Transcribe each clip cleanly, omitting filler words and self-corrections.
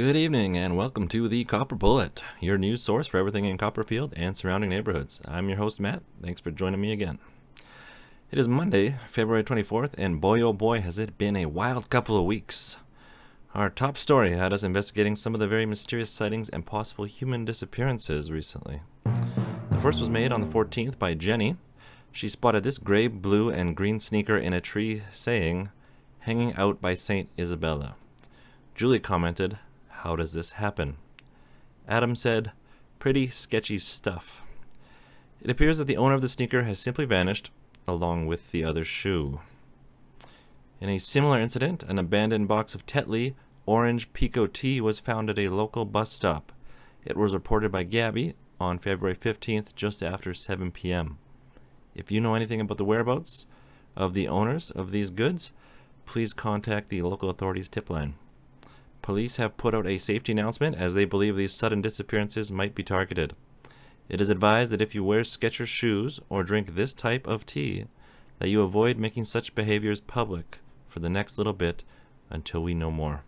Good evening and welcome to the Copper Bullet, your news source for everything in Copperfield and surrounding neighborhoods. I'm your host, Matt. Thanks for joining me again. It is Monday, February 24th, and boy oh boy has it been a wild couple of weeks. Our top story had us investigating some of the very mysterious sightings and possible human disappearances recently. The first was made on the 14th by Jenny. She spotted this gray, blue, and green sneaker in a tree saying, "Hanging out by St. Isabella." Julie commented, "How does this happen?" Adam said, "Pretty sketchy stuff." It appears that the owner of the sneaker has simply vanished, along with the other shoe. In a similar incident, an abandoned box of Tetley orange Pico tea was found at a local bus stop. It was reported by Gabby on February 15th, just after 7 p.m. If you know anything about the whereabouts of the owners of these goods, please contact the local authorities tip line. Police have put out a safety announcement as they believe these sudden disappearances might be targeted. It is advised that if you wear Skechers shoes or drink this type of tea, that you avoid making such behaviors public for the next little bit until we know more.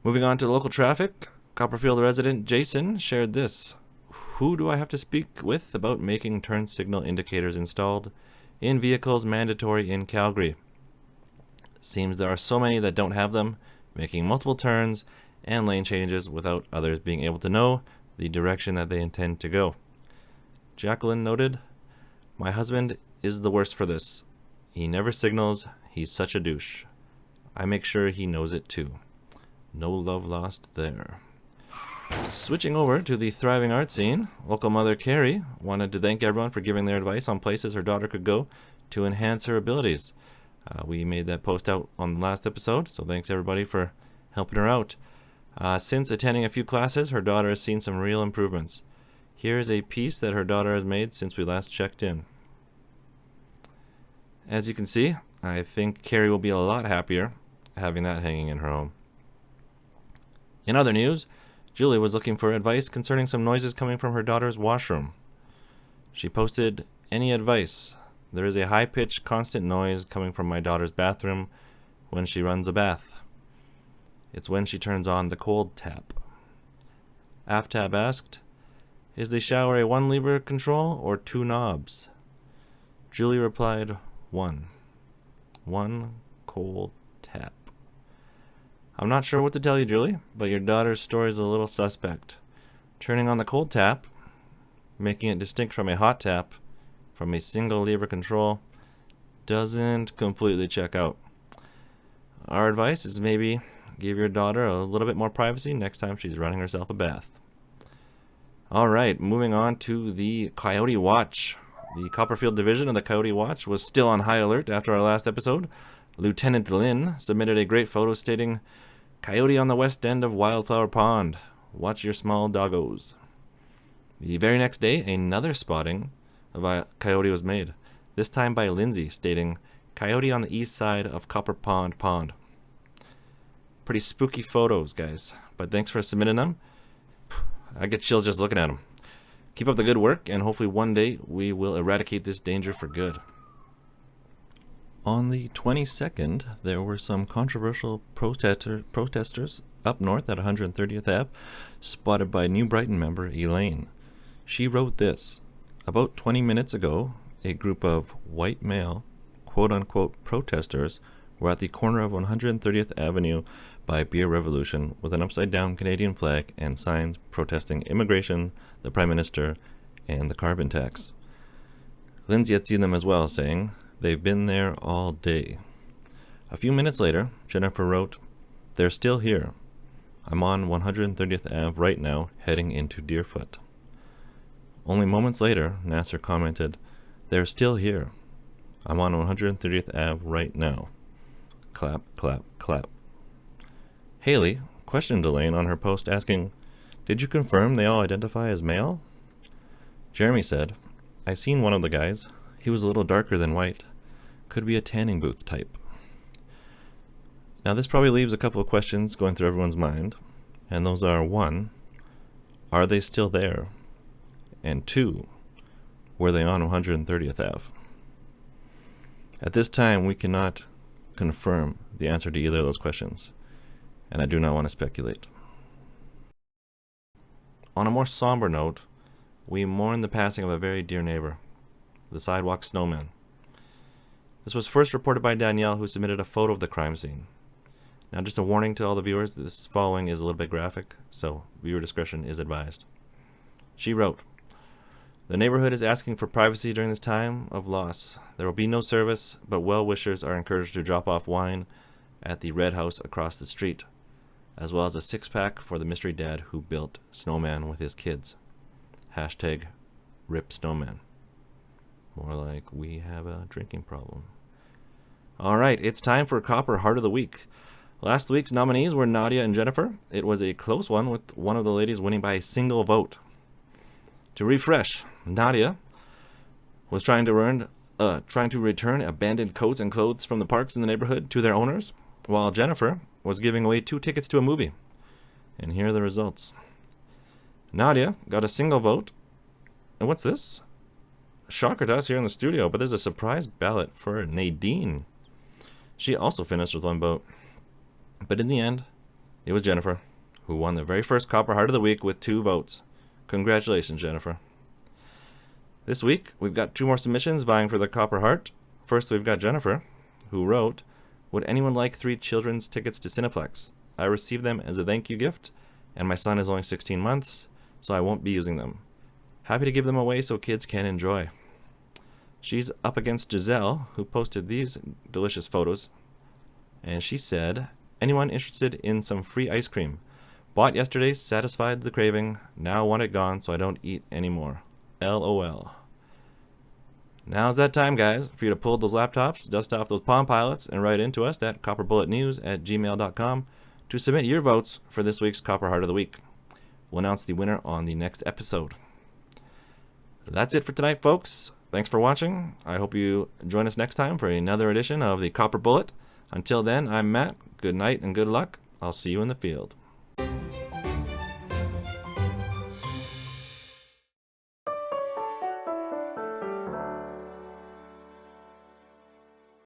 Moving on to local traffic, Copperfield resident Jason shared this. "Who do I have to speak with about making turn signal indicators installed in vehicles mandatory in Calgary? Seems there are so many that don't have them, making multiple turns and lane changes without others being able to know the direction that they intend to go." Jacqueline noted, "My husband is the worst for this. He never signals. He's such a douche. I make sure he knows it too." No love lost there. Switching over to the thriving art scene, local mother Carrie wanted to thank everyone for giving their advice on places her daughter could go to enhance her abilities. We made that post out on the last episode, so thanks everybody for helping her out. Since attending a few classes, her daughter has seen some real improvements. Here's a piece that her daughter has made since we last checked in. As you can see, I think Carrie will be a lot happier having that hanging in her home. In other news, Julie was looking for advice concerning some noises coming from her daughter's washroom. She posted, "Any advice? There is a high-pitched, constant noise coming from my daughter's bathroom when she runs a bath. It's when she turns on the cold tap." Aftab asked, "Is the shower a one-lever control or two knobs?" Julie replied, "One. One cold tap." "I'm not sure what to tell you, Julie, but your daughter's story is a little suspect. Turning on the cold tap, making it distinct from a hot tap, from a single lever control, doesn't completely check out. Our advice is maybe give your daughter a little bit more privacy next time she's running herself a bath." Alright, moving on to the Coyote Watch. The Copperfield division of the Coyote Watch was still on high alert after our last episode. Lieutenant Lynn submitted a great photo stating, "Coyote on the west end of Wildflower Pond. Watch your small doggos." The very next day, another spotting of a coyote was made, this time by Lindsay, stating, "Coyote on the east side of Copper Pond Pond." Pretty spooky photos, guys, but thanks for submitting them. I get chills just looking at them. Keep up the good work, and hopefully one day we will eradicate this danger for good. On the 22nd, there were some controversial protesters up north at 130th Ave, spotted by New Brighton member Elaine. She wrote this. "About 20 minutes ago, a group of white male, quote-unquote protesters were at the corner of 130th Avenue by Beer Revolution with an upside-down Canadian flag and signs protesting immigration, the Prime Minister, and the carbon tax." Lindsay had seen them as well, saying, "They've been there all day." A few minutes later, Jennifer wrote, "They're still here. I'm on 130th Ave right now, heading into Deerfoot." Only moments later, Nasser commented, "They're still here. I'm on 130th Ave right now." Clap, clap, clap. Haley questioned Elaine on her post asking, "Did you confirm they all identify as male?" Jeremy said, "I seen one of the guys. He was a little darker than white. Could be a tanning booth type." Now this probably leaves a couple of questions going through everyone's mind, and those are, 1, are they still there? And 2, were they on 130th Ave? At this time, we cannot confirm the answer to either of those questions. and I do not want to speculate. On a more somber note, we mourn the passing of a very dear neighbor, the sidewalk snowman. This was first reported by Danielle, who submitted a photo of the crime scene. Now, just a warning to all the viewers, this following is a little bit graphic, so viewer discretion is advised. She wrote, "The neighborhood is asking for privacy during this time of loss. There will be no service, but well-wishers are encouraged to drop off wine at the Red House across the street, as well as a six-pack for the mystery dad who built Snowman with his kids. Hashtag RIP Snowman." More like, we have a drinking problem. Alright, it's time for Copper Heart of the Week. Last week's nominees were Nadia and Jennifer. It was a close one, with one of the ladies winning by a single vote. To refresh, Nadia was trying to return abandoned coats and clothes from the parks in the neighborhood to their owners, while Jennifer was giving away 2 tickets to a movie. And here are the results. Nadia got a single vote. And what's this? Shocker to us here in the studio, but there's a surprise ballot for Nadine. She also finished with 1 vote. But in the end, it was Jennifer who won the very first Copper Heart of the Week with 2 votes. Congratulations, Jennifer. This week, we've got 2 more submissions vying for the Copper Heart. First, we've got Jennifer, who wrote, "Would anyone like 3 children's tickets to Cineplex? I received them as a thank you gift, and my son is only 16 months, so I won't be using them. Happy to give them away so kids can enjoy." She's up against Giselle, who posted these delicious photos, and she said, "Anyone interested in some free ice cream? Bought yesterday, satisfied the craving, now want it gone so I don't eat anymore. LOL." Now's that time, guys, for you to pull those laptops, dust off those Palm Pilots, and write into us at copperbulletnews@gmail.com to submit your votes for this week's Copper Heart of the Week. We'll announce the winner on the next episode. That's it for tonight, folks. Thanks for watching. I hope you join us next time for another edition of the Copper Bullet. Until then, I'm Matt. Good night and good luck. I'll see you in the field.